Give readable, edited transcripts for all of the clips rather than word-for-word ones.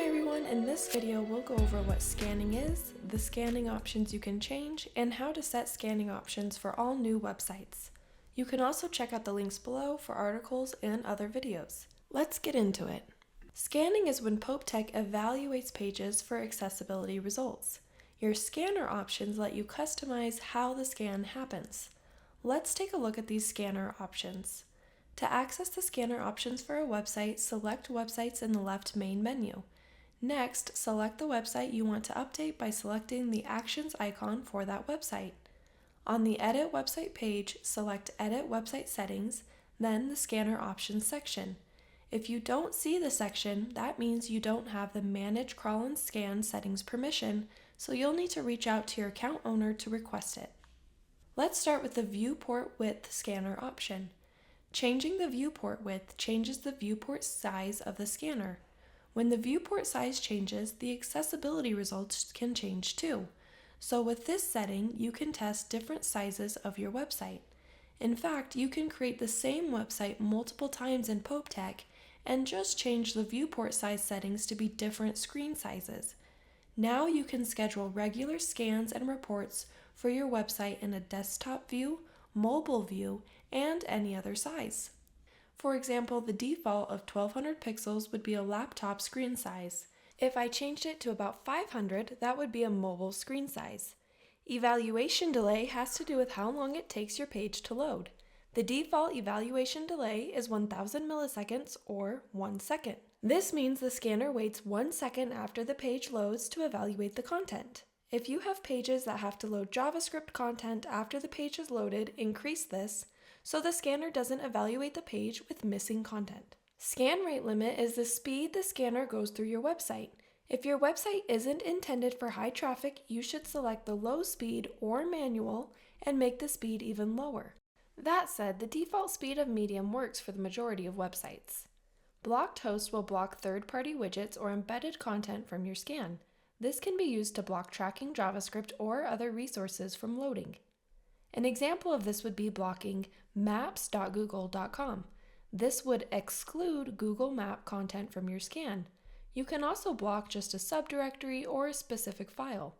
everyone, in this video we'll go over what scanning is, the scanning options you can change, and how to set scanning options for all new websites. You can also check out the links below for articles and other videos. Let's get into it. Scanning is when Pope Tech evaluates pages for accessibility results. Your scanner options let you customize how the scan happens. Let's take a look at these scanner options. To access the scanner options for a website, select Websites in the left main menu. Next, select the website you want to update by selecting the Actions icon for that website. On the Edit Website page, select Edit Website Settings, then the Scanner Options section. If you don't see the section, that means you don't have the Manage Crawl and Scan settings permission, so you'll need to reach out to your account owner to request it. Let's start with the Viewport Width Scanner option. Changing the viewport width changes the viewport size of the scanner. When the viewport size changes, the accessibility results can change too. So with this setting, you can test different sizes of your website. In fact, you can create the same website multiple times in Pope Tech and just change the viewport size settings to be different screen sizes. Now you can schedule regular scans and reports for your website in a desktop view, mobile view, and any other size. For example, the default of 1200 pixels would be a laptop screen size. If I changed it to about 500, that would be a mobile screen size. Evaluation delay has to do with how long it takes your page to load. The default evaluation delay is 1000 milliseconds or 1 second. This means the scanner waits 1 second after the page loads to evaluate the content. If you have pages that have to load JavaScript content after the page is loaded, increase this so the scanner doesn't evaluate the page with missing content. Scan rate limit is the speed the scanner goes through your website. If your website isn't intended for high traffic, you should select the low speed or manual and make the speed even lower. That said, the default speed of medium works for the majority of websites. Blocked host will block third-party widgets or embedded content from your scan. This can be used to block tracking JavaScript or other resources from loading. An example of this would be blocking maps.google.com. This would exclude Google Map content from your scan. You can also block just a subdirectory or a specific file.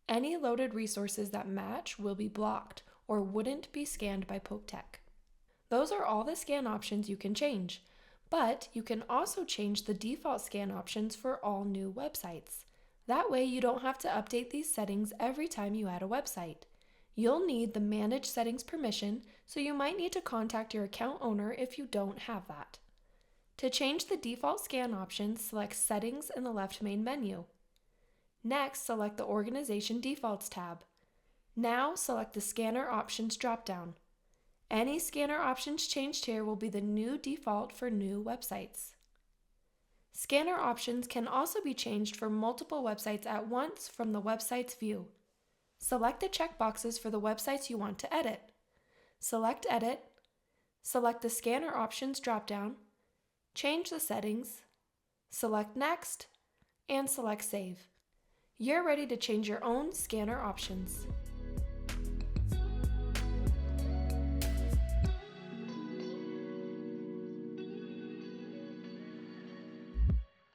Any loaded resources that match will be blocked or wouldn't be scanned by Pope Tech. Those are all the scan options you can change, but you can also change the default scan options for all new websites. That way you don't have to update these settings every time you add a website. You'll need the Manage Settings permission, so you might need to contact your account owner if you don't have that. To change the default scan options, select Settings in the left main menu. Next, select the Organization Defaults tab. Now select the Scanner Options dropdown. Any scanner options changed here will be the new default for new websites. Scanner options can also be changed for multiple websites at once from the website's view. Select the checkboxes for the websites you want to edit. Select Edit, select the Scanner Options dropdown, change the settings, select Next, and select Save. You're ready to change your own scanner options.